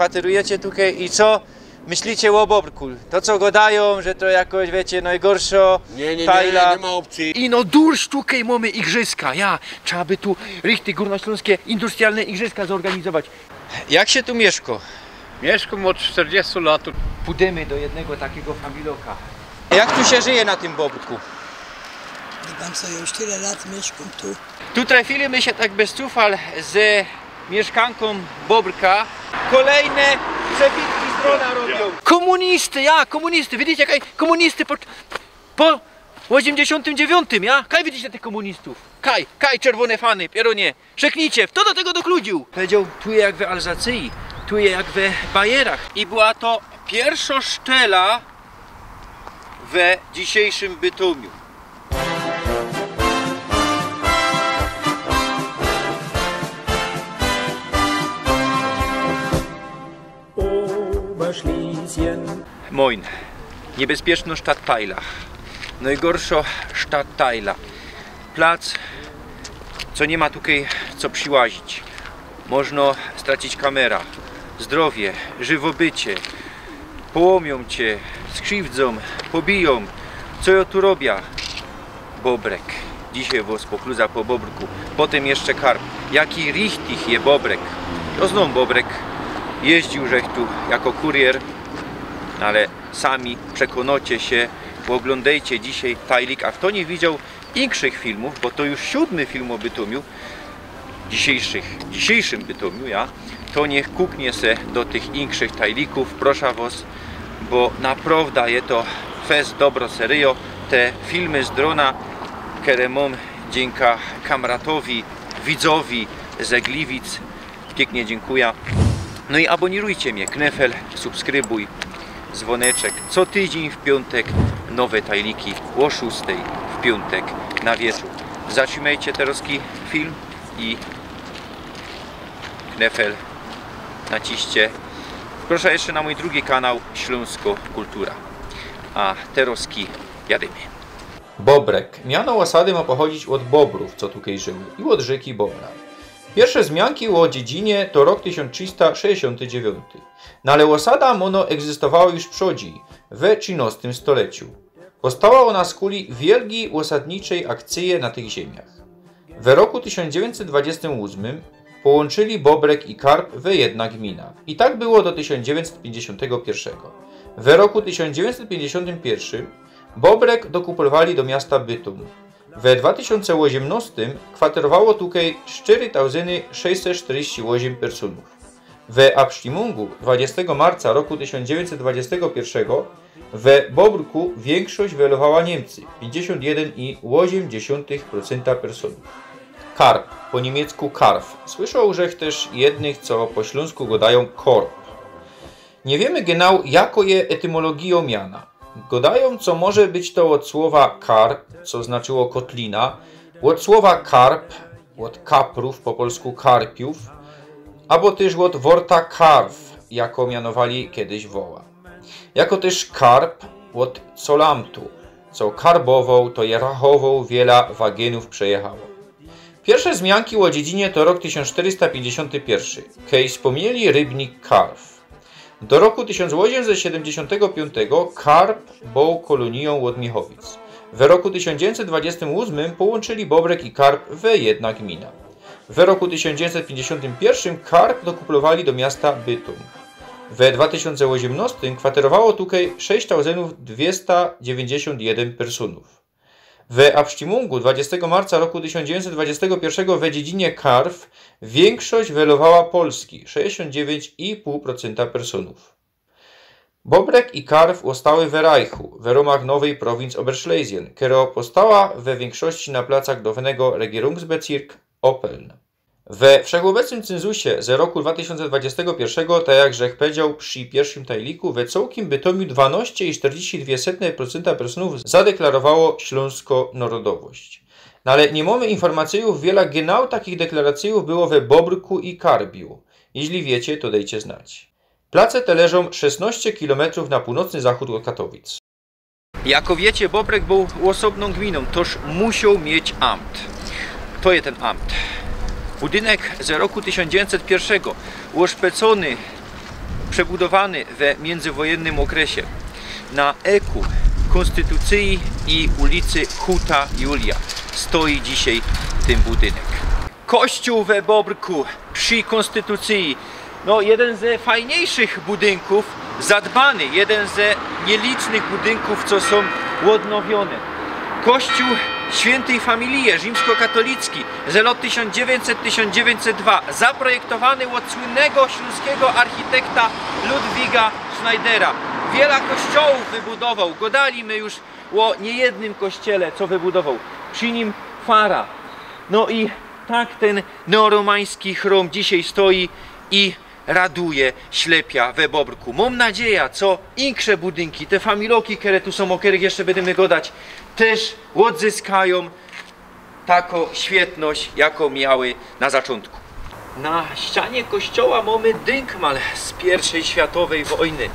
kwaterujecie tutaj i co myślicie o Bobrku? To co gadają, że to jakoś, wiecie, najgorsza tajla. Nie ma opcji. I no dursz tutaj mamy igrzyska, trzeba by tu richtig górnośląskie industrialne igrzyska zorganizować. Jak się tu mieszka? Mieszkam od 40 lat. Pójdziemy do jednego takiego familoka. Jak tu się żyje na tym Bobrku? Wie pan co, ja już tyle lat mieszkam tu. Tu trafiliśmy się tak bez cufal z mieszkanką Bobrka. Kolejne przebitki z drona robią. Komunisty, widzicie jak komunisty po 89, Kaj widzicie tych komunistów? Kaj czerwone fany, pieronie, szeknijcie, kto do tego dokludził? Powiedział, tu jak w Alzacji, tu jak w Bajerach. I była to pierwsza szczela w dzisiejszym Bytomiu. Moin, niebezpieczna Stadtteila, najgorsza Stadtteila, plac, co nie ma tutaj co przyłazić. Można stracić kamera, zdrowie, żywobycie, połomią cię, skrzywdzą, pobiją. Co ja tu robię? Bobrek. Dzisiaj was pokluza po Bobrku, potem jeszcze karp. Jaki richtig je Bobrek. To znowu Bobrek. Jeździł żech tu jako kurier, ale sami przekonacie się, bo oglądajcie dzisiaj tajlik, a kto nie widział inkszych filmów, bo to już 7. film o Bytomiu, dzisiejszym Bytomiu, to niech kuknie se do tych inkszych tajlików, proszę was, bo naprawdę jest to fest dobro serio. Te filmy z drona, które mam dzięki kamratowi, widzowi ze Gliwic, pięknie dziękuję. No i abonirujcie mnie, knefel, subskrybuj, dzwoneczek. Co tydzień w piątek nowe tajliki o 6 w piątek na wieczór. Zatrzymajcie teraz film i knefel naciście. Proszę jeszcze na mój drugi kanał Śląsko Kultura. A teraz jadymy. Bobrek. Miano osady ma pochodzić od Bobrów, co tutaj żyły, i od rzeki Bobra. Pierwsze wzmianki o dziedzinie to rok 1369, no ale osada mono egzystowała już przodzi, we XIII stuleciu. Powstała ona z kuli wielkiej osadniczej akcji na tych ziemiach. W roku 1928 połączyli Bobrek i Karp we jedna gmina. I tak było do 1951. W roku 1951 Bobrek dokupowali do miasta Bytom. W 2018 kwaterowało tutaj 4648 personów. W Abstimmung 20 marca roku 1921 w Bobrku większość wylowała Niemcy, 51,8% personów. Karp, po niemiecku Karf. Słyszał, że też jednych, co po śląsku godają korp. Nie wiemy genau, jako je etymologią miana. Godają, co może być to od słowa karp, co znaczyło kotlina, od słowa karp, od kaprów, po polsku karpiów, albo też od worta karw, jako mianowali kiedyś woła. Jako też karp od colamtu, co karbował, to je rachował, wiele wagenów przejechało. Pierwsze wzmianki o dziedzinie to rok 1451, kiedy wspomnieli rybnik Karw. Do roku 1875 Karp był kolonią od Miechowic. W roku 1928 połączyli Bobrek i Karp we jedna gmina. W roku 1951 Karp dokupowali do miasta Bytom. W 2018 kwaterowało tutaj 6291 personów. W Abstimmungu 20 marca roku 1921 w dziedzinie Karw większość wylowała Polski, 69,5% personów. Bobrek i Karw zostały w Reichu, w ramach nowej prowincji Oberschlesien, która powstała we większości na placach dawnego Regierungsbezirk Oppeln. We wszechobecnym cenzusie z roku 2021, tak jak Rzech powiedział przy pierwszym tajliku, we całkiem Bytomiu 12,42% personów zadeklarowało śląską narodowość. No ale nie mamy informacji, wiele genau takich deklaracji było we Bobrku i Karbiu. Jeśli wiecie, to dajcie znać. Place te leżą 16 km na północny zachód od Katowic. Jako wiecie, Bobrek był osobną gminą, toż musiał mieć amt. To jest ten amt. Budynek z roku 1901, uszpecony przebudowany we międzywojennym okresie na eku Konstytucji i ulicy Huta Julia stoi dzisiaj ten budynek. Kościół we Bobrku przy Konstytucji, no jeden ze fajniejszych budynków, zadbany, jeden ze nielicznych budynków, co są odnowione. Kościół Świętej Familii rzymskokatolicki z lat 1900-1902, zaprojektowany od słynnego śląskiego architekta Ludwiga Schneidera. Wiele kościołów wybudował, gadaliśmy już o niejednym kościele, co wybudował. Przy nim fara. No i tak ten neoromański chrom dzisiaj stoi i raduje ślepia we Bobrku. Mam nadzieję, co inne budynki, te familoki, które tu są, o których jeszcze będziemy gadać, też odzyskają taką świetność, jaką miały na zaczątku. Na ścianie kościoła mamy dynkmal z I światowej wojny.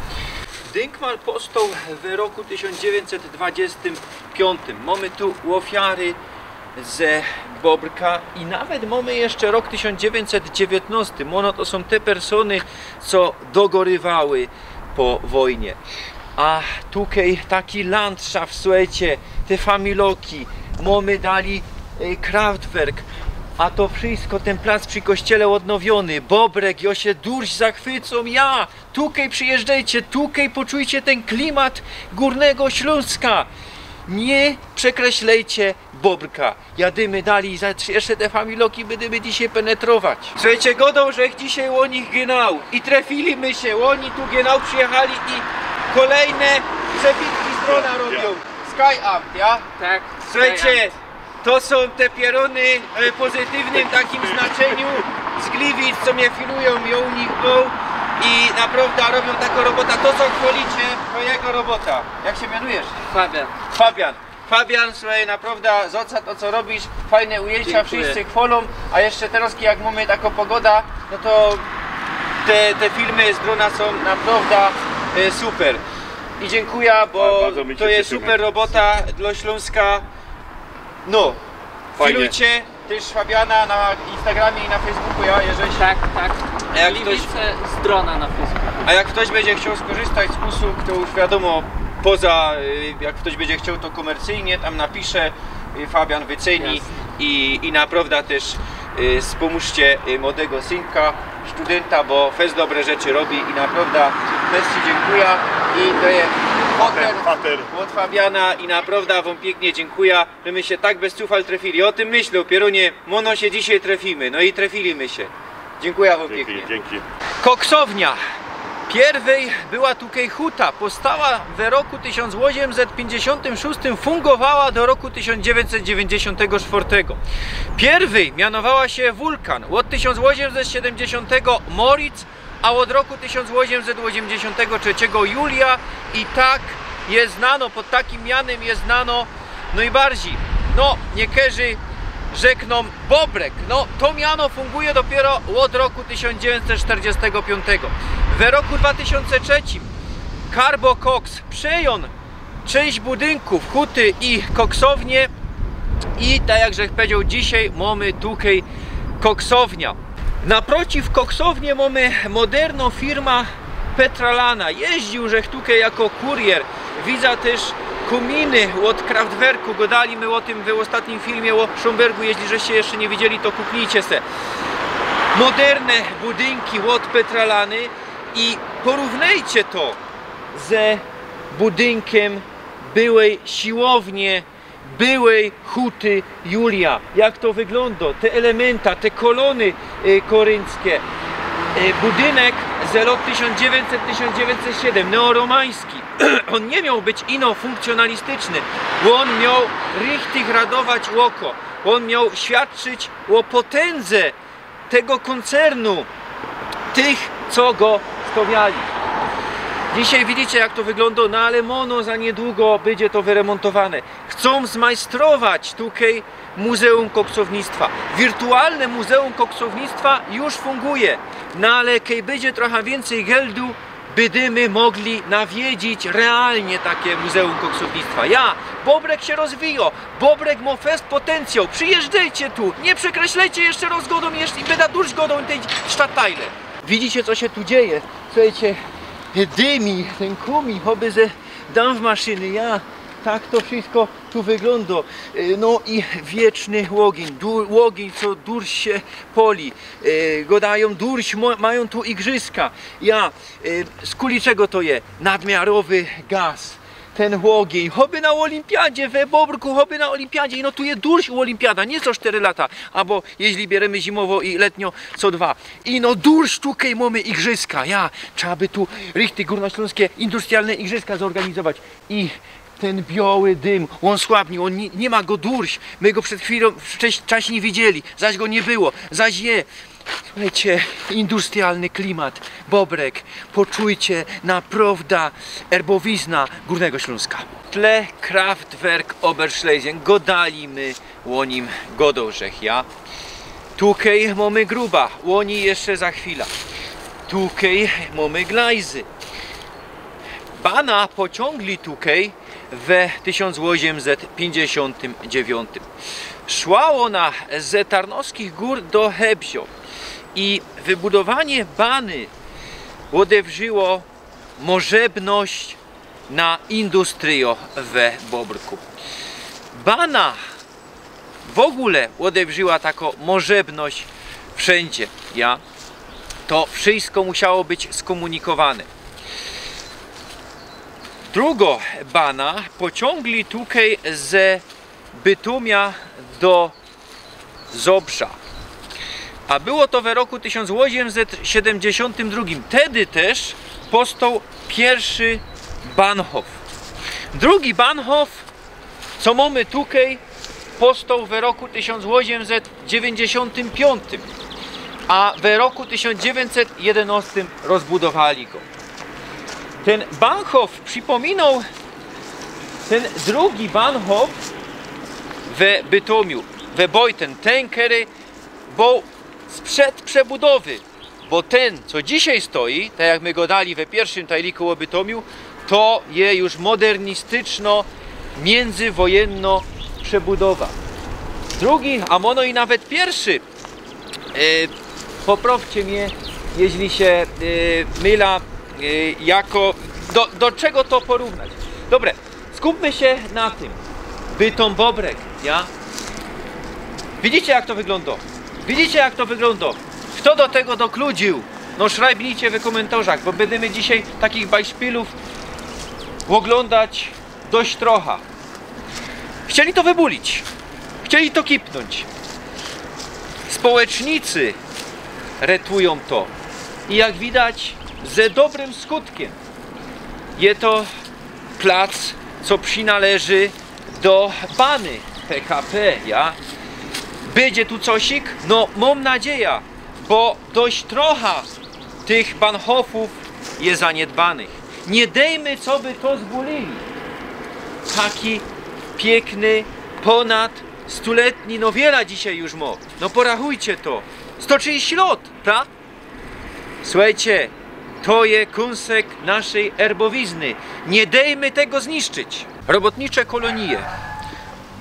Dynkmal powstał w roku 1925. Mamy tu ofiary ze Bobrka i nawet mamy jeszcze rok 1919. Ono to są te persony, co dogorywały po wojnie. A tutaj taki landschaft, słuchajcie, te familoki, mamy dali Kraftwerk, a to wszystko, ten plac przy kościele odnowiony, Bobrek, ja się durś zachwycą, ja, tutaj przyjeżdżajcie, tutaj poczujcie ten klimat Górnego Śląska. Nie przekreślejcie Bobrka. Jadymy dalej, jeszcze te familoki będziemy dzisiaj penetrować. Słuchajcie, godą, że dzisiaj o nich genau i trafiliśmy się, oni tu genau przyjechali i kolejne przebitki z drona robią. Sky Up, ja? Tak. Słuchajcie, to są te pierony w pozytywnym takim znaczeniu z Gliwic, co mnie filują, ja u nich był i naprawdę robią taką robotę. To, co chwalicie, to jego robota. Jak się mianujesz? Fabian. Fabian. Fabian, słuchaj, naprawdę za to, co robisz, fajne ujęcia, dziękuję. wszyscy chwalą, a jeszcze teraz, jak mamy taką pogoda, no to te filmy z drona są naprawdę super. I dziękuję, bo to jest super robota dla Śląska. No, filujcie też Fabiana na Instagramie i na Facebooku, ja, jeżeli się... Tak. A jak Gliwice z drona na Facebooku. A jak ktoś będzie chciał skorzystać z usług, to już wiadomo, poza, jak ktoś będzie chciał to komercyjnie, tam napisze, Fabian wyceni i naprawdę też wspomóżcie młodego synka, studenta, bo fest dobre rzeczy robi i naprawdę też Ci dziękuję i to jest Fater od Fabiana i naprawdę Wam pięknie dziękuję, że my się tak bez cufal trafili. O tym myślę, pierunie, mono się dzisiaj trafimy, no i trafiliśmy się. Dziękuję Wam pięknie. Dzięki. Koksownia. Pierwej była tutaj huta, powstała w roku 1856, fungowała do roku 1994. Pierwej mianowała się Wulkan, od 1870 Moritz, a od roku 1883 Julia i tak jest znano, pod takim mianem jest znano najbardziej. No, niektórzy rzekną Bobrek. No, to miano funguje dopiero od roku 1945. W roku 2003 Carbo Cox przejął część budynków, huty i koksownie i tak jak żech powiedział, dzisiaj mamy tutaj koksownia. Naprotiv koksownie mamy moderną firma Petralana. Jeździł żech tutaj jako kurier. Widzę też kominy od Kraftwerku, gadaliśmy o tym w ostatnim filmie o Szombergu, jeśli żeście jeszcze nie widzieli, to kupnijcie se. Moderne budynki od Petralany i porównajcie to ze budynkiem byłej siłowni, byłej huty Julia. Jak to wygląda, te elementa, te kolony korynckie. Budynek z lat 1900-1907, neoromański. On nie miał być ino-funkcjonalistyczny, bo on miał richtig radować oko. On miał świadczyć o potędze tego koncernu, tych, co go stawiali. Dzisiaj widzicie, jak to wygląda, no ale mono za niedługo będzie to wyremontowane. Chcą zmajstrować tutaj Muzeum Koksownictwa. Wirtualne Muzeum Koksownictwa już funguje, no ale kiedy będzie trochę więcej geldu, będziemy mogli nawiedzić realnie takie Muzeum Koksownictwa. Bobrek się rozwija, Bobrek ma fest potencjał, przyjeżdżajcie tu, nie przekreślejcie jeszcze raz godą i będę dużo godą tej Stadtteile. Widzicie, co się tu dzieje, słuchajcie, dymi, ten kumi, choby ze dam w maszyny, ja. Tak to wszystko tu wygląda. No i wieczny łogień, łogień, co durś się poli. Godają durś, mają tu igrzyska. Ja, z kuli czego to je? Nadmiarowy gaz. Ten łogień, choby na olimpiadzie, we Bobrku, choby na olimpiadzie. I no tu jest durś u olimpiada, nie co 4 lata, albo jeśli bierzemy zimowo i letnio co 2. I no durś tutaj mamy igrzyska, ja. Trzeba by tu richtig górnośląskie industrialne igrzyska zorganizować. I ten biały dym, on słabnie, on nie ma go durś. My go przed chwilą wcześniej widzieli, zaś go nie było, zaś je. Słuchajcie, industrialny klimat, Bobrek, poczujcie, naprawdę erbowizna Górnego Śląska. W tle Kraftwerk Oberschlesien, godali my łonim godorzech, ja. Tukej mamy gruba, łoni jeszcze za chwilę. Tukej mamy glajzy. Bana pociągli tukej w 1859. Szła ona z Tarnowskich Gór do Hebzio i wybudowanie bany odewrzyło możebność na industrio we Bobrku. Bana w ogóle odewrzyła taką możebność wszędzie, ja. To wszystko musiało być skomunikowane. Drugo bana pociągli tutaj z Bytomia do Zobrza. A było to w roku 1872. Wtedy też powstał pierwszy Bahnhof. Drugi Bahnhof, co mamy tutaj, powstał w roku 1895. A w roku 1911 rozbudowali go. Ten Bahnhof przypominał ten drugi Bahnhof w Bytomiu, w Bojten, ten, który był sprzed przebudowy, bo ten, co dzisiaj stoi, tak jak my go dali w pierwszym tajliku o Bytomiu, to jest już modernistyczno-międzywojenno przebudowa. Drugi, a mono i nawet pierwszy, poprawcie mnie, jeśli się mylę, jako do czego to porównać. Dobre, skupmy się na tym. Bytom Bobrek, ja? Widzicie jak to wygląda? Widzicie jak to wygląda? Kto do tego dokludził? No szrajbnijcie w komentarzach, bo będziemy dzisiaj takich bajszpilów oglądać dość trochę. Chcieli to wybulić. Chcieli to kipnąć. Społecznicy retują to. I jak widać, ze dobrym skutkiem. Jest to plac, co przynależy do bany PKP, ja? Będzie tu cosik? No, mam nadzieję, bo dość trochę tych Bahnhofów jest zaniedbanych. Nie dejmy, co by to zbulili. Taki piękny, ponad 100-letni, no wiele dzisiaj już ma. No porachujcie to. 130 lat, tak? Słuchajcie, to jest kąsek naszej erbowizny. Nie dejmy tego zniszczyć. Robotnicze kolonie.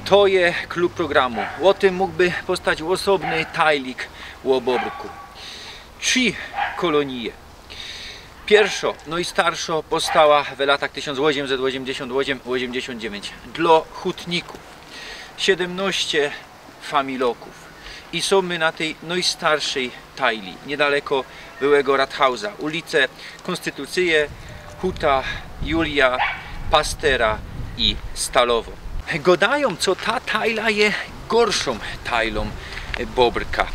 To jest klub programu. O tym mógłby powstać osobny tajlik o Bobrku. 3 kolonie. Pierwsza, no i starsza powstała w latach 1888-89 dla hutników. 17 familoków. I są my na tej najstarszej tajli, niedaleko byłego Rathausa. Ulice Konstytucyje, Huta, Julia, Pastera i Stalowo. Godają, co ta tajla jest gorszą tajlą Bobrka.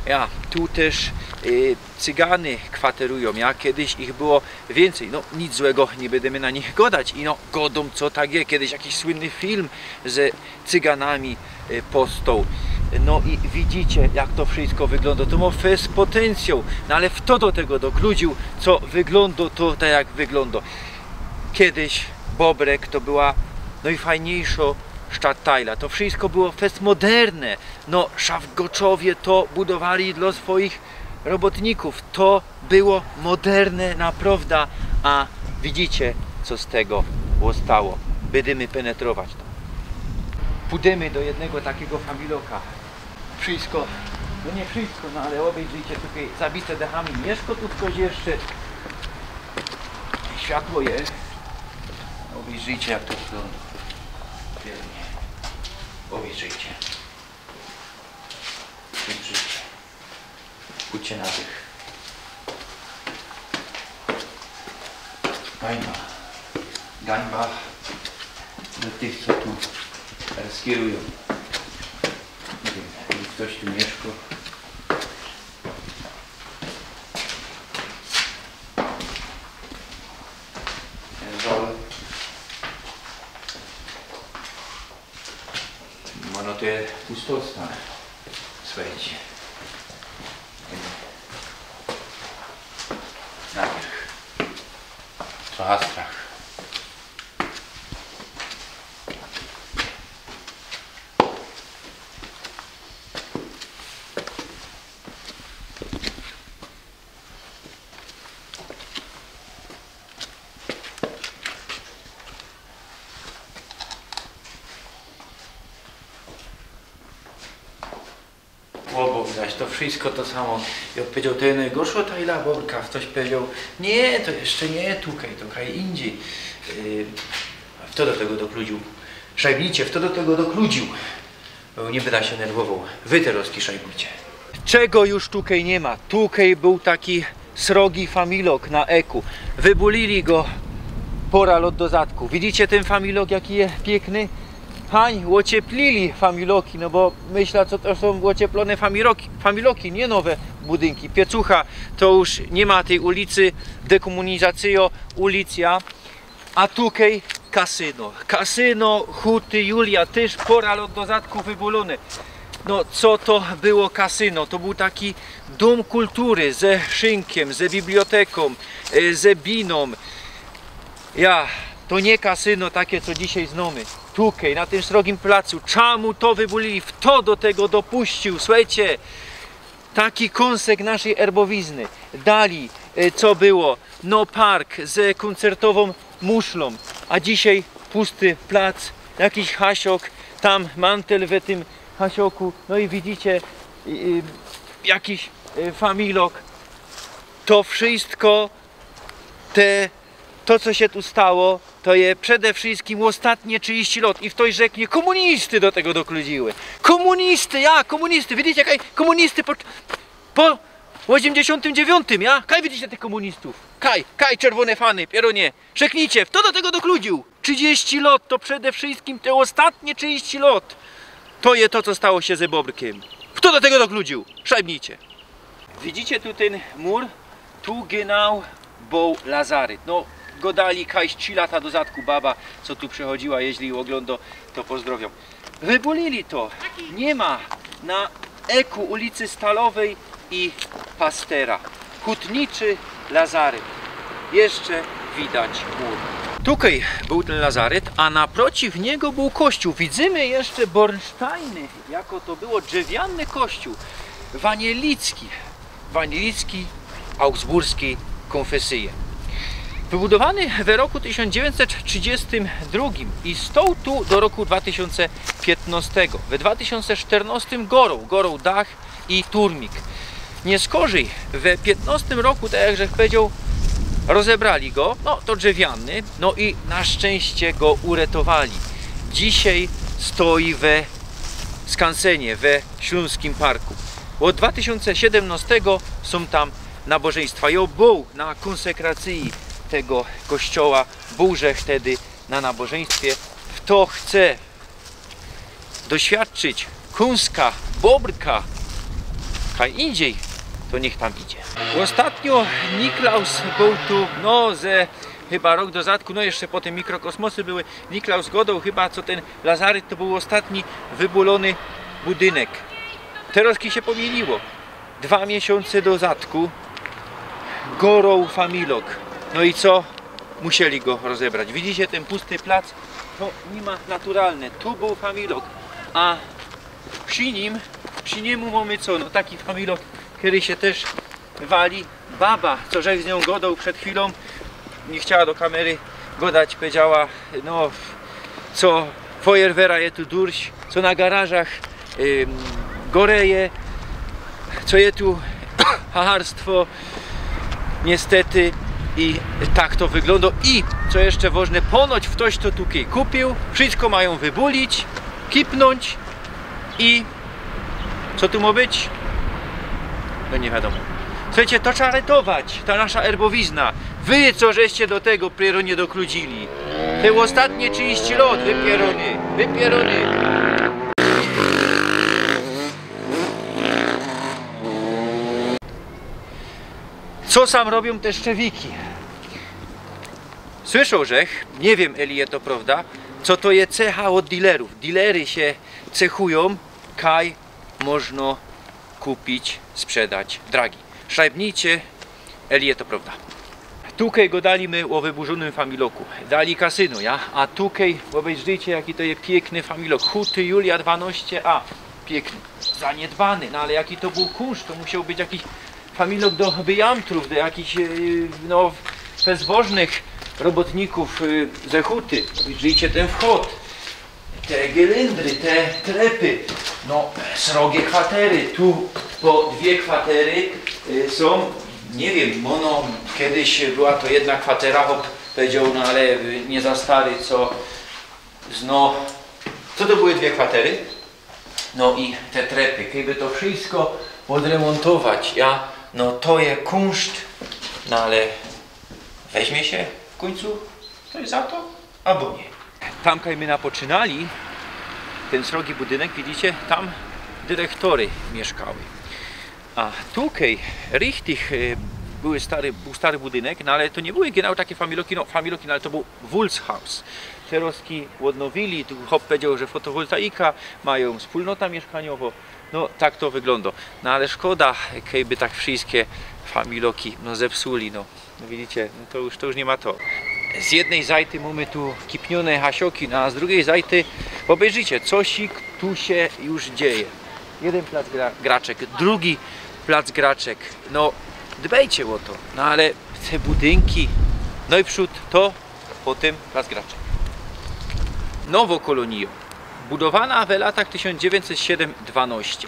Ja, tu też cygany kwaterują, ja, kiedyś ich było więcej, no nic złego, nie będziemy na nich godać i no godą, co tak jest, kiedyś jakiś słynny film z cyganami powstał. No i widzicie, jak to wszystko wygląda, to ma fest potencjał, no ale kto do tego dokludził, co wygląda to tak jak wygląda. Kiedyś Bobrek to była najfajniejsza Stadtteila, to wszystko było fest moderne, no Szafgoczowie to budowali dla swoich robotników, to było moderne naprawdę, a widzicie, co z tego zostało. Będziemy penetrować to. Pójdziemy do jednego takiego familoka. Wszystko, no nie wszystko, no ale obejrzyjcie tutaj zabite dechami. Mieszko tu ktoś jeszcze. światło jest. Obejrzyjcie, jak to wygląda. Pięknie. Obejrzyjcie. Obejrzyjcie. Pójdźcie na dych. Gańba. Gańba do tych, co tu teraz kierują. Nie wiem, jak ktoś tu mieszka. Ono to je pustostan. Słuchajcie. Najpierw. Trochę strach. Obok zaś to wszystko to samo. Jak powiedział, to jest najgorsza tajla borka. Ktoś powiedział, nie, to jeszcze nie tutaj, to kraj indziej. Kto do tego dokludził? Szajbnicie, kto do tego dokludził? Bo nie będę się nerwował. Wy te rozki szajbnicie. Czego już tutaj nie ma? Tutaj był taki srogi familok na eku. Wybulili go pora lot do zadku. Widzicie ten familok, jaki jest piękny? Hań, ocieplili familoki, no bo myślę, co to są ocieplone familoki, nie nowe budynki. Piecucha to już nie ma tej ulicy, dekomunizacja ulica, a tutaj kasyno. Kasyno Huty Julia, też pora lot do zadku wybulone. No co to było kasyno? To był taki dom kultury ze szynkiem, ze biblioteką, ze biną. To nie kasyno takie, co dzisiaj znamy. Tutaj, na tym srogim placu. Czemu to wybulili? Kto do tego dopuścił? Słuchajcie, taki kąsek naszej erbowizny. Dali, co było? No park z koncertową muszlą. A dzisiaj pusty plac, jakiś hasiok, tam mantel w tym hasioku. No i widzicie, jakiś familok. To wszystko, to co się tu stało, to jest przede wszystkim ostatnie 30 lat. I w tej rzeknie komunisty do tego dokludziły. Komunisty, widzicie, jak komunisty po 89, kaj widzicie tych komunistów? Kaj czerwone fany, pieronie. Rzeknijcie, kto do tego dokludził? 30 lat, to przede wszystkim te ostatnie 30 lat. To jest to, co stało się ze Bobrkiem. Kto do tego dokludził? Szajbnijcie. Widzicie tu ten mur? Tu genau był Lazaryt. No, go dali kajś 3 lata do zadku baba, co tu przechodziła, jeśli ogląda, to pozdrowią. Wybulili to. Nie ma na eku ulicy Stalowej i Pastera. Hutniczy Lazaryt. Jeszcze widać mur. Tutaj był ten Lazaryt, a naprotiv niego był kościół. Widzimy jeszcze Bornsteiny, jako to było drzewiany kościół. Wanielicki, augsburskiej konfesji. Wybudowany w roku 1932 i stał tu do roku 2015. W 2014 gorął dach i turmik. Nie skorzej, w 15 roku, tak jak Grzech powiedział, rozebrali go, no to drzewiany, no i na szczęście go uratowali. Dzisiaj stoi we skansenie, we Śląskim Parku. Od 2017 są tam nabożeństwa. Ja był na konsekracji tego kościoła, byłże wtedy na nabożeństwie. Kto chce doświadczyć Kunska, Bobrka, kaj indziej, to niech tam idzie. Ostatnio Niklaus był tu, no ze chyba rok do zadku, no jeszcze potem mikrokosmosy były. Niklaus godał chyba, co ten Lazaryt to był ostatni wybulony budynek. Teraz się pomieniło. 2 miesiące do zadku gorął familok. No i co? Musieli go rozebrać. Widzicie ten pusty plac? To nie ma naturalne. Tu był familok, a przy niemu mamy co? No taki familok, który się też wali. Baba, co żech z nią godał przed chwilą, nie chciała do kamery godać, powiedziała, no co Feuerwehra je tu durś, co na garażach goreje, co je tu hacharstwo. Niestety I tak to wygląda. I co jeszcze ważne, ponoć ktoś to tutaj kupił. Wszystko mają wybulić, kipnąć i co tu ma być? No nie wiadomo. Słuchajcie, to trzeba ratować, ta nasza erbowizna. Wy co żeście do tego pieru nie dokludzili. Te ostatnie 30 lat, wypierony, wypierony. Co sam robią te szczewiki? Słyszą, że, nie wiem, Elie, to prawda, co to jest cecha od dealerów. Dealery się cechują, kaj można kupić, sprzedać dragi. Szajbnijcie, Elie, to prawda. Tukej go dali my o wyburzonym familoku. Dali kasyno, ja? A tukej, obejrzyjcie, jaki to jest piękny familok. Huty Julia 12a. Piękny, zaniedbany, no ale jaki to był kunszt, to musiał być jakiś familok do byjamtrów, do jakichś no, bezbożnych robotników ze huty. Widzicie ten wchód, te gelendry, te trepy, no srogie kwatery, tu po 2 kwatery są, nie wiem, mono, kiedyś była to jedna kwatera, hop, powiedział, no ale nie za stary, co to były 2 kwatery? No i te trepy, kiedy to wszystko odremontować, no to jest kunszt, no ale weźmie się w końcu ktoś za to, albo nie. Tam, kiedy my napoczynali, ten srogi budynek, widzicie, tam dyrektory mieszkały. A tutaj, richtig, był stary budynek, no ale to nie były genau takie familoki, no ale to był Wulshaus. Teroski odnowili, tu hop powiedział, że fotowoltaika, mają wspólnota mieszkaniowa, no tak to wygląda. No ale szkoda, keby tak wszystkie familoki no zepsuli, no widzicie, no to już nie ma to. Z jednej zajty mamy tu kipnione hasioki, no a z drugiej zajty, obejrzyjcie, cosik tu się już dzieje. Jeden plac graczek, drugi plac graczek, no dbajcie o to, no ale te budynki, no i przód to, potem plac graczek. Nowo kolonio, budowana w latach 1907-12.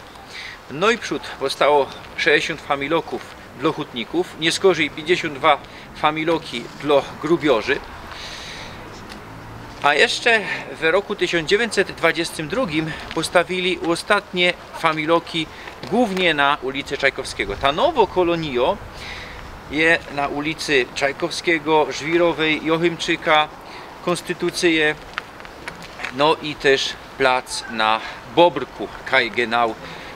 No i przód powstało 60 familoków dla hutników, nie skorzej 52 familoki dla grubiorzy. A jeszcze w roku 1922 postawili ostatnie familoki głównie na ulicy Czajkowskiego. Ta nowo kolonio jest na ulicy Czajkowskiego, Żwirowej, Jochymczyka, Konstytucję, no i też plac na Bobrku, kaj genau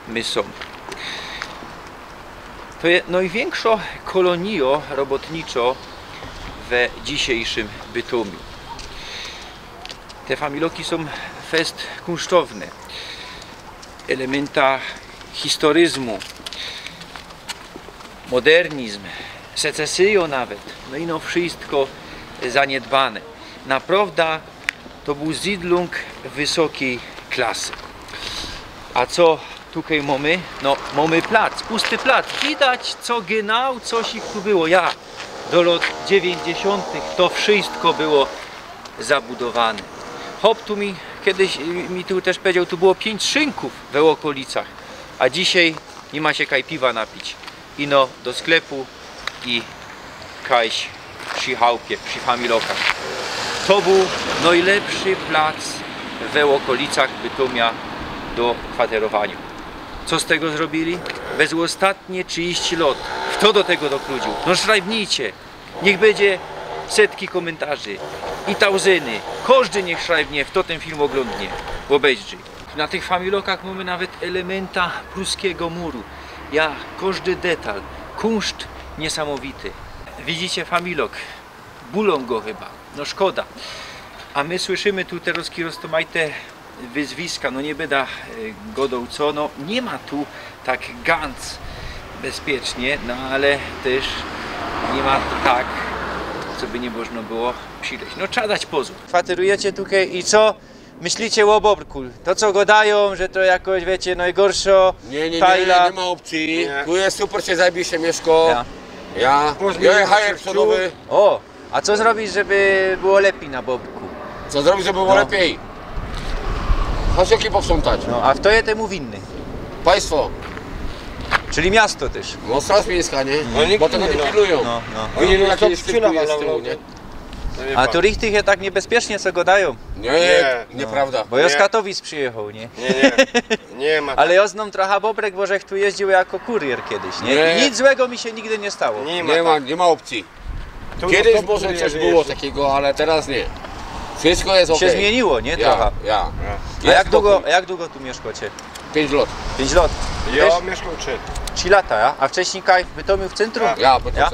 my są. To jest największa kolonio robotniczo w dzisiejszym Bytomiu. Te familoki są fest kunsztowne, elementa historyzmu, modernizm, secesjo nawet, no i no wszystko zaniedbane. Naprawdę to był Siedlung wysokiej klasy. A co tutaj mamy? No mamy plac, pusty plac. Widać co genau coś ich tu było. Do lat 90. to wszystko było zabudowane. Hop tu kiedyś mi tu też powiedział, tu było 5 szynków w okolicach, a dzisiaj nie ma się kaj piwa napić. Ino do sklepu i kajś przy chałupie, przy familokach. To był najlepszy plac w okolicach Bytomia do kwaterowania. Co z tego zrobili? Bez ostatnie 30 lat. Kto do tego dokludził? No szrajbnijcie. Niech będzie setki komentarzy i tauzyny. Każdy niech szrajbnie, kto ten film oglądnie, obejrzy. Na tych familokach mamy nawet elementa pruskiego muru. Każdy detal. Kunszt niesamowity. Widzicie familok. Bulą go chyba. No szkoda. A my słyszymy tu teraz roztomajte wyzwiska, no nie będę godą co, no nie ma tu tak ganz bezpiecznie, no ale też nie ma tak, co by nie można było przyjść. No trzeba dać pozór. Kwaterujecie tutaj i co? Myślicie o Bobrku? To co go dają, że to jakoś wiecie najgorsza Nie tajla? ma opcji. Tu jest super, się zajebiście mieszko. Ja jechałem przodowy. O, a co zrobić, żeby było lepiej na Bobrku? Co zrobić, żeby było lepiej? Hasioki posprzątać. No, a kto je temu winny? Państwo. Czyli miasto też. No straż miejska, nie? nikt Bo tego nie pilnują. No, no. Oni nie wiem, to jaki jest sprzedawał z tyłu, nie? A tu richtig jest tak niebezpiecznie, co go dają. Nie, nieprawda. Bo ja z Katowic przyjechał, nie? Nie ma. Ale ja znam trochę Bobrek, bo żech tu jeździł jako kurier kiedyś, nie? Nie. I nic złego mi się nigdy nie stało. Nie ma opcji. Kiedyś może coś było takiego, ale teraz nie. Wszystko jest okej. Się zmieniło, nie? Trochę. Ja. A jak długo tu mieszkacie? 5 lat. 5 lat. Ja mieszkam 3 lata, ja? A wcześniej kaj w Bytomiu w centrum? Ja, bo to Ja?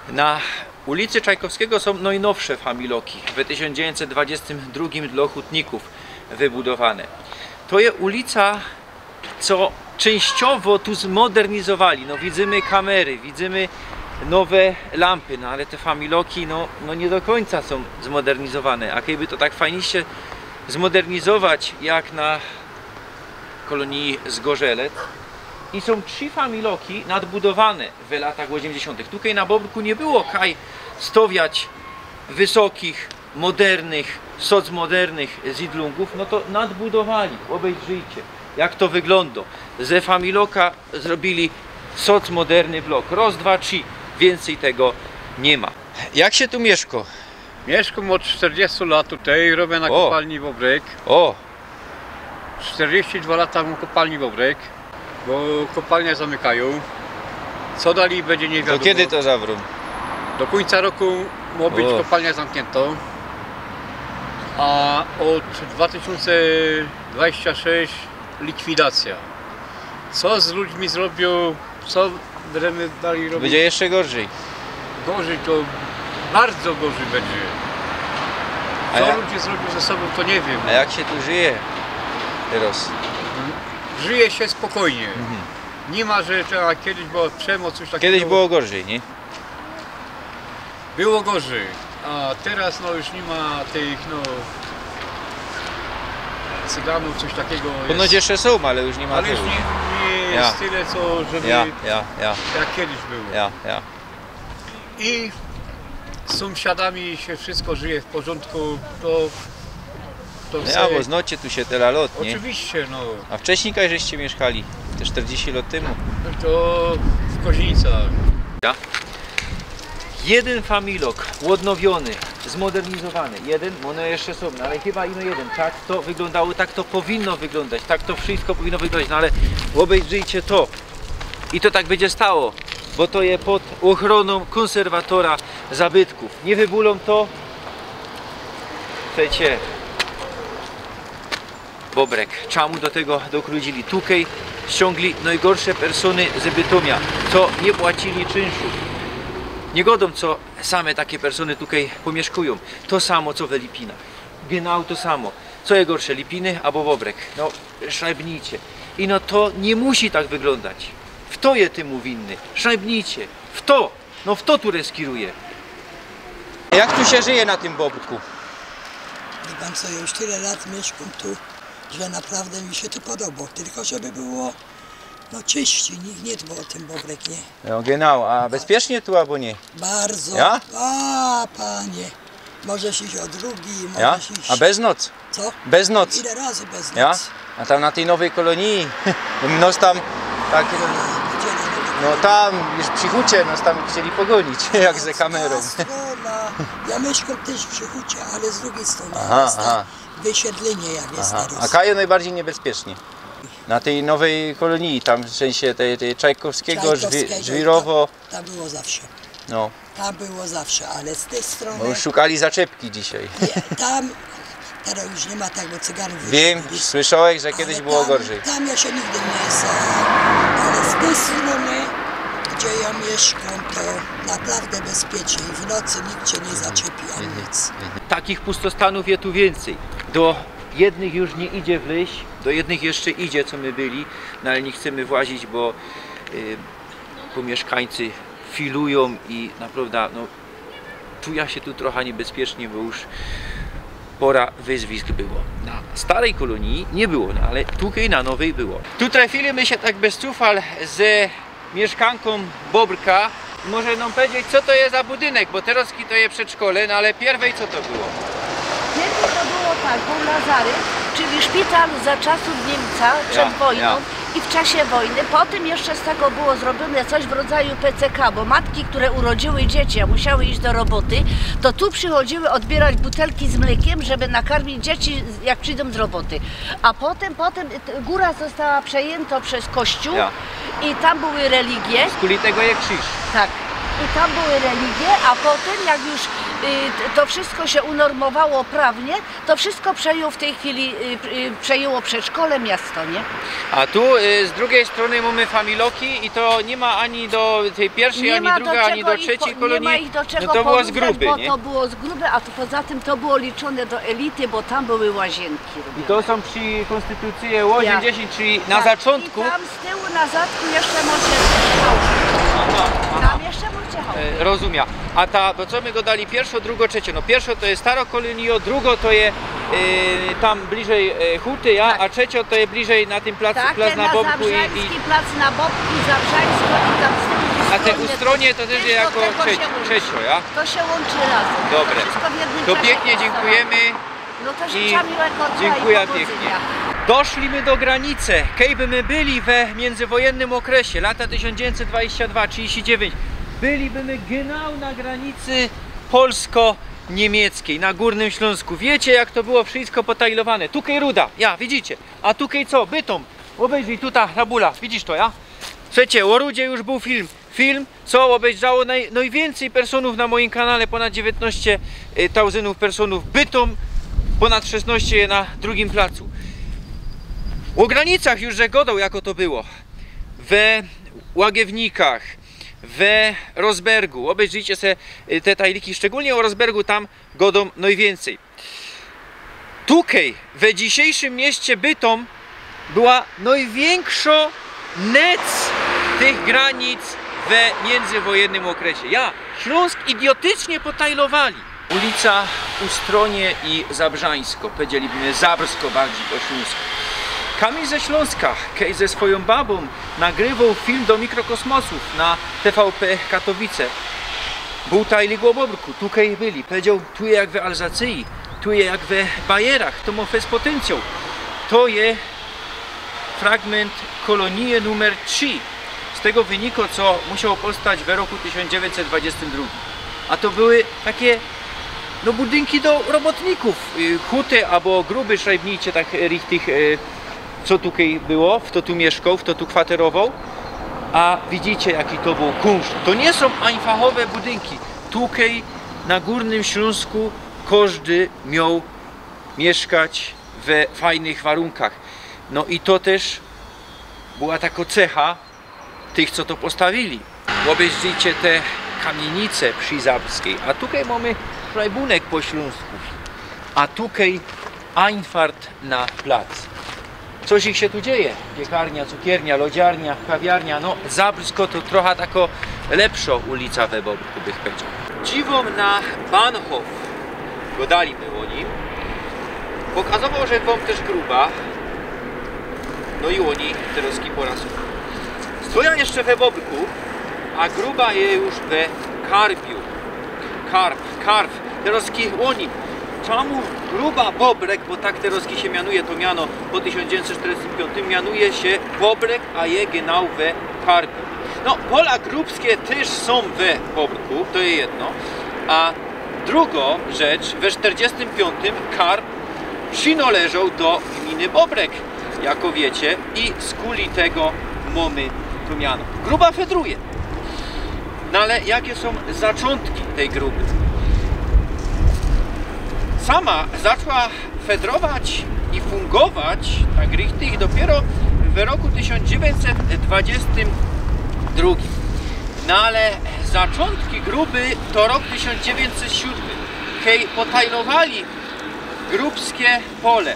Na ulicy Czajkowskiego są najnowsze familoki, w 1922 dla hutników wybudowane. To jest ulica, co częściowo tu zmodernizowali. No, widzimy kamery, widzimy nowe lampy, no ale te familoki no nie do końca są zmodernizowane. A kiedy to tak fajnie się zmodernizować jak na kolonii Zgorzelec. I są 3 familoki nadbudowane w latach 80. Tutaj na Bobrku nie było kaj stowiać wysokich, modernych, socmodernych zidlungów, no to nadbudowali. Obejrzyjcie, jak to wygląda. Ze familoka zrobili socmoderny blok. Raz, dwa, 3. Więcej tego nie ma. Jak się tu mieszka? Mieszkam od 40 lat tutaj, robię na kopalni Bobrek. O! 42 lata mam kopalni Bobrek, bo kopalnie zamykają. Co dalej będzie nie wiadomo. To kiedy to zawrą? Do końca roku ma być kopalnia zamknięta. A od 2026 likwidacja. Co z ludźmi zrobią, co będziemy dalej robić? Będzie jeszcze gorzej. Gorzej to bardzo gorzej będzie. A Co jak- ludzie zrobią ze sobą, to nie wiem. A jak się tu żyje teraz? Żyje się spokojnie. Nie ma, że trzeba, kiedyś była przemoc, coś takiego. Kiedyś było gorzej, nie? Było gorzej, a teraz no już nie ma tych cyganów, coś takiego Ponoć jest. jeszcze są, ale już nie ma Ale już tyłu. nie Ja. jest tyle, co żeby Ja. jak kiedyś było. I z sąsiadami się wszystko żyje w porządku, to Ja, bo znacie tu się tyle lat, nie? oczywiście, no, A wcześniej kaj żeście mieszkali? Te 40 lat temu. to w Koźnicach. Jeden familok, odnowiony, zmodernizowany. Jeden, one jeszcze są, no ale chyba ino jeden. Tak to wyglądało, tak to powinno wyglądać, tak to wszystko powinno wyglądać, no ale obejrzyjcie to. I to tak będzie stało, bo to jest pod ochroną konserwatora zabytków. Nie wybulą to, chcecie, Bobrek. Czemu do tego dokrudzili? Tutaj ściągli najgorsze persony z Bytomia, co nie płacili czynszu. Nie godą, co same takie persony tutaj pomieszkują. To samo, co w Lipinach. Genau to samo. Co jest gorsze, Lipiny albo Bobrek? No, szajbnijcie. I no to nie musi tak wyglądać. W to je temu winny. Szajbnijcie. W to. No w to tu reskiruje. Jak tu się żyje na tym Bobrku? Wie pan co, ja już tyle lat mieszkam tu, że naprawdę mi się to podoba. Tylko żeby było czyści, nikt nie dba o tym Bobrek, nie? No genau, a bezpiecznie tu albo nie? Bardzo. Ja? A, panie. Możesz iść o drugi, Ja? możesz iść... A bez noc? Co? Bez noc? Ile razy bez noc? Ja? A tam na tej nowej kolonii, nos tam, tak, Gdzie no tam, już przy hucie, nos tam chcieli pogonić, jak ze kamerą. Ta strona. Ja mieszkam też przy Hucie, ale z drugiej strony Aha, jest aha. wysiedlenie jak jest Aha. teraz. A Kajo najbardziej niebezpiecznie? Na tej nowej kolonii, tam w sensie tej Czajkowskiego, Żwirowo, Tam było zawsze. no, Tam było zawsze, ale z tej strony... bo już szukali zaczepki dzisiaj. Nie, tam... Teraz już nie ma tak, bo cyganów Wiem, wyszli. słyszałeś, że Ale kiedyś było tam, gorzej. Tam ja się nigdy nie ale z tej strony, gdzie ja mieszkam, to naprawdę bezpiecznie. W nocy nikt cię nie zaczepi ani nic. Takich pustostanów jest tu więcej. Do jednych już nie idzie wleźć, do jednych jeszcze idzie, co my byli, no ale nie chcemy włazić, bo mieszkańcy filują i naprawdę czuję się tu trochę niebezpiecznie, bo już pora wyzwisk było. Na starej kolonii nie było, no ale tutaj na nowej było. Tu trafiliśmy się tak bez cufal z mieszkanką Bobrka. Może nam powiedzieć, co to jest za budynek, bo teraz to jest przedszkole, no ale pierwej co to było? Kiedyś to było tak, był lazaret, czyli szpital za czasów Niemca przed wojną. i w czasie wojny. Potem jeszcze z tego było zrobione coś w rodzaju PCK, bo matki, które urodziły dzieci, a musiały iść do roboty, to tu przychodziły odbierać butelki z mlekiem, żeby nakarmić dzieci, jak przyjdą z roboty. A potem góra została przejęta przez kościół i tam były religie. Z kuli tego jak krzyż. Tak. I tam były religie, a potem jak już to wszystko się unormowało prawnie, to wszystko w tej chwili przejęło przedszkole miasto, nie? A tu z drugiej strony mamy familoki i to nie ma ani do tej pierwszej, ani drugiej, ani do trzeciej kolonii. Nie ma ich do czego no to było z gruby, bo nie? to było z gruby, a to poza tym to było liczone do elity, bo tam były łazienki robione. I to są przy Konstytucji łazien 10, czyli na zaczątku. I tam z tyłu na zadku jeszcze może tam jeszcze możecie rozumiem. A ta, bo co my go dali pierwszo, drugo, trzecie? No pierwszo to jest staro kolonio, drugo to jest tam bliżej Huty, a trzecie to jest bliżej na tym placu, plac na Bobku i plac na Bobku, Zabrzańsko i tam z tyłu. A te ustronie to też jako trzecie, ja? To się łączy razem. Dobre. To pięknie dziękujemy. No to życzę miłego dnia. Dziękuję pięknie. Doszliśmy do granicy, kiedy my byli we międzywojennym okresie, lata 1922-39, bylibyśmy genau na granicy polsko-niemieckiej, na Górnym Śląsku. Wiecie, jak to było wszystko potajlowane. Tukej ruda, widzicie, a tukej co? Bytom. Obejrzyj, tutaj rabula, widzisz to, Słuchajcie, o rudzie już był film, co obejrzało najwięcej personów na moim kanale, ponad 19 000 personów. Bytom, ponad 16 na drugim placu. O granicach już żegodą, jako to było. We Łagiewnikach, we Rosbergu. Obejrzyjcie sobie te tajliki, szczególnie o Rosbergu, tam godą najwięcej. Tukej, we dzisiejszym mieście Bytom, była największa nec tych granic we międzywojennym okresie. Śląsk idiotycznie potajlowali. Ulica Ustronie i Zabrzańsko, powiedzielibyśmy Zabrsko bardziej po śląsku. Kamil ze Śląska, kiedy ze swoją babą nagrywał film do mikrokosmosów na TVP Katowice. Był tajli Głobobruku, tutaj byli. Powiedział, tu jest jak we Alzacji, tu jest jak we Bajerach, to ma fez potencjał. To jest fragment kolonii numer 3. Z tego wynika, co musiało powstać w roku 1922. A to były takie budynki do robotników. Huty albo gruby szrajbnicie, tak richtig, co tutaj było, kto tu mieszkał, kto tu kwaterował. A widzicie, jaki to był kunszt. To nie są einfachowe budynki. Tutaj na Górnym Śląsku każdy miał mieszkać we fajnych warunkach. No i to też była taka cecha tych, co to postawili. Obejrzyjcie te kamienice przy Zabskiej. A tutaj mamy szrajbunek po śląsku. A tutaj Einfahrt na plac. Coś ich się tu dzieje. Piekarnia, cukiernia, lodziarnia, kawiarnia. No Zabrsko to trochę taka lepsza ulica we Bobruku, bych powiedział. Dziwom na Bahnhof. Gadaliśmy o nim. Pokazywał, że wam też gruba. No i oni teraz po raz. Stoja jeszcze we Bobruku, a gruba je już we Karbiu. Karp. Teraz oni. Czemu gruba Bobrek, bo tak teraz się mianuje to miano po 1945, mianuje się Bobrek, a je genau we Karbiu. No, pola grubskie też są we Bobruku, to jest jedno. A druga rzecz, we 1945 Karp przynależał do gminy Bobrek, jako wiecie, i z kuli tego mamy to miano. Gruba fedruje. No ale jakie są zaczątki tej gruby? Sama zaczęła fedrować i fungować tak richtig dopiero w roku 1922. No ale zaczątki gruby to rok 1907, kiedy potajlowali grubskie pole.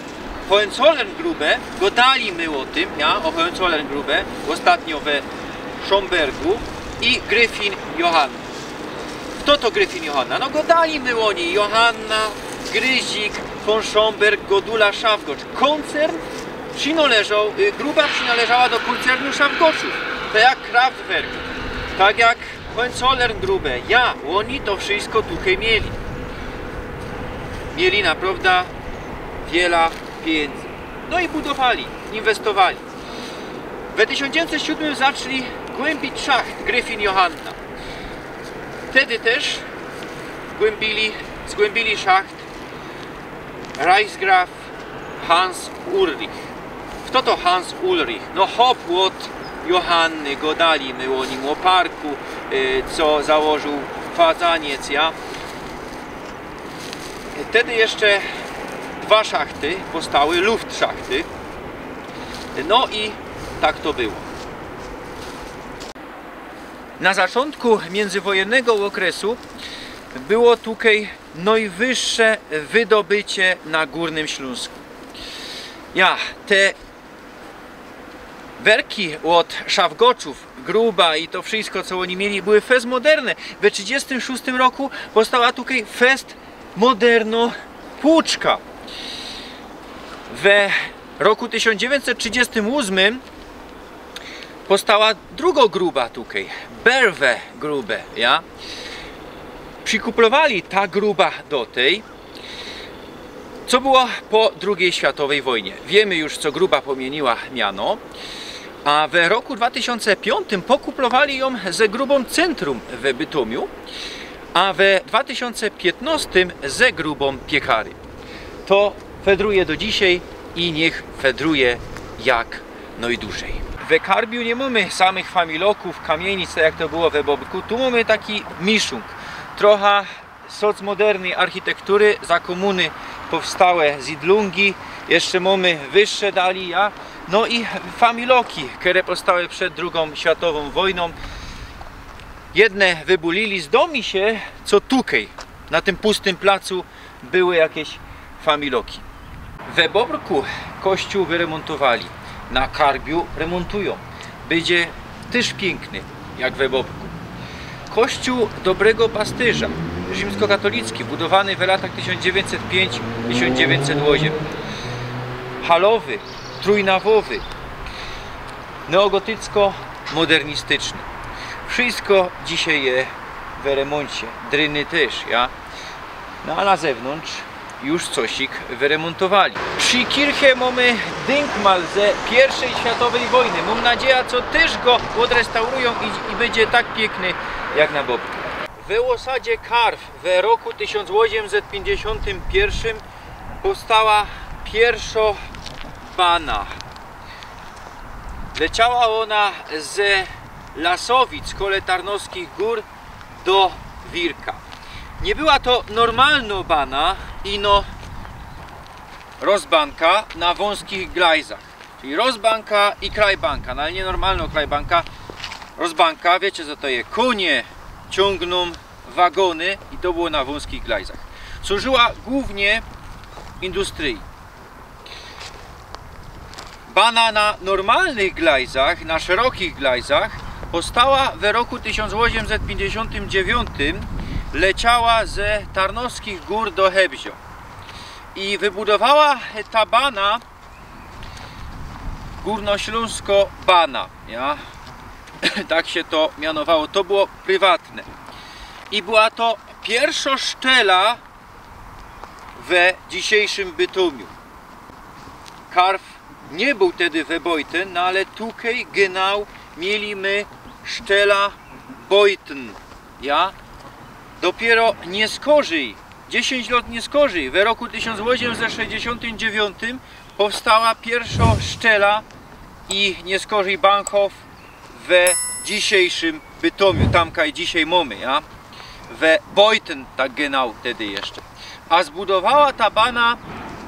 Hohenzollern-Grube, gadali my o tym, o Hohenzollern-Grube, ostatnio we Schombergu i Gryfin Johanna. Kto to Gryfin Johanna? No gadali my o niej, Johanna, Gryzik, von Schomberg, Godula, Szafgocz. Koncern gruba przynależała do koncernu Szafgoczów. Tak jak Kraftwerk, tak jak Hohenzollern-Grube. Oni to wszystko tutaj mieli. Mieli naprawdę wiele pieniędzy. No i budowali, inwestowali. W 1907 zaczęli głębić szacht Gryfin Johanna. Wtedy też zgłębili szacht Reichsgraf Hans Ulrich. Kto to Hans Ulrich? No hop od Johanny, godali my o nim, o parku, co założył fazaniec, ja. Wtedy jeszcze dwa szachty powstały, luftszachty. No i tak to było. Na zaczątku międzywojennego okresu było tutaj najwyższe wydobycie na Górnym Śląsku. Ja, te werki od Szawgoczów, Gruba i to wszystko, co oni mieli, były fest moderne. W 1936 roku powstała tutaj fest moderno Płuczka. W roku 1938 powstała druga gruba tutaj, Berwe grube, ja. Przykuplowali ta gruba do tej, co było po II światowej wojnie. Wiemy już, co gruba pomieniła miano, a w roku 2005 pokuplowali ją ze grubą Centrum w Bytomiu, a w 2015 ze grubą Piekary. To fedruje do dzisiaj i niech fedruje jak najdłużej. W Karbiu nie mamy samych familoków, kamienic, tak jak to było we Bobku. Tu mamy taki miszung. Trochę socmodernej architektury, za komuny powstałe zidlungi, jeszcze mamy wyższe dalia, no i familoki, które powstały przed II światową wojną. Jedne wybulili z domi się, co tutaj, na tym pustym placu, były jakieś familoki. We Bobrku kościół wyremontowali, na Karbiu remontują. Będzie też piękny, jak we Bobrku. Kościół Dobrego Pasterza, rzymskokatolicki, budowany w latach 1905-1908. Halowy, trójnawowy, neogotycko-modernistyczny. Wszystko dzisiaj jest w remoncie. Dryny też, ja. No a na zewnątrz już cosik wyremontowali. Przy kirche mamy dynkmal ze I światowej wojny. Mam nadzieję, że też go odrestaurują i będzie tak piękny jak na Bobku. W osadzie Karw w roku 1851 powstała pierwsza bana. Leciała ona ze Lasowic, koło Tarnowskich Gór, do Wirka. Nie była to normalna bana, ino rozbanka na wąskich glajzach. Czyli rozbanka i krajbanka, no ale nie normalna krajbanka. Rozbanka, wiecie co to jest? Konie ciągną wagony i to było na wąskich glajzach. Służyła głównie industrii. Bana na normalnych glajzach, na szerokich glajzach powstała w roku 1859. Leciała ze Tarnowskich Gór do Hebzio i wybudowała ta bana Górnośląsko-Bana, ja? Tak się to mianowało, to było prywatne i była to pierwsza szczela w dzisiejszym Bytomiu. Karw nie był wtedy we Bojten, no ale tutaj genau mieliśmy szczela Bojten, ja? Dopiero nie skorzej, 10 lat nie skorzej, w roku 1869 powstała pierwsza szczela i nie skorzej Bahnhof w dzisiejszym Bytomiu, tamkaj dzisiaj mamy, ja? W Bojten, tak genau wtedy jeszcze. A zbudowała ta bana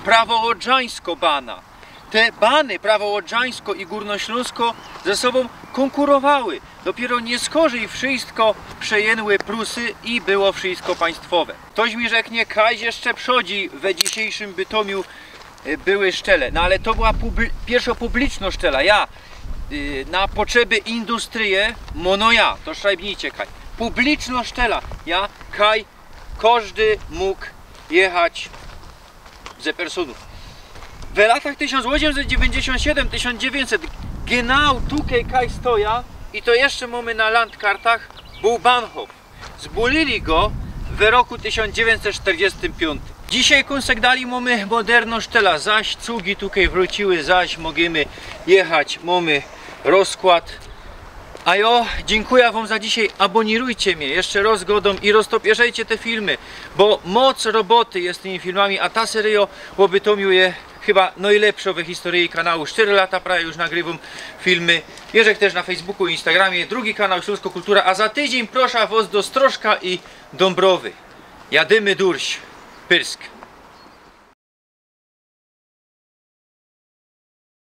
Prawołodżańsko-bana. Te bany Prawołodżańsko i Górnośląsko ze sobą konkurowały. Dopiero nie skorzej wszystko przejęły Prusy i było wszystko państwowe. Ktoś mi rzeknie, kaj jeszcze przodzi w dzisiejszym Bytomiu były szczele. No ale to była pierwsza publiczna szczela. Ja na potrzeby industrii, mono ja, to szajbnijcie kaj. Publiczna szczela. Ja, kaj, każdy mógł jechać ze personów. W latach 1897-1900 genau tutaj kaj stoja i to jeszcze mamy na landkartach był Bahnhof. Zbulili go w roku 1945. Dzisiaj konsekdali mamy moderną szczela, zaś cugi tutaj wróciły, zaś możemy jechać, mamy rozkład. A ja dziękuję wam za dzisiaj, abonirujcie mnie jeszcze raz godą i roztopierzajcie te filmy, bo moc roboty jest tymi filmami, a ta serio obytomiuje chyba najlepszą we historii kanału. 4 lata prawie już nagrywam filmy. Jeżdżę też na Facebooku i Instagramie, drugi kanał Śląsko Kultura, a za tydzień proszę was do Stroszka i Dąbrowy. Jadymy durś, Pyrsk.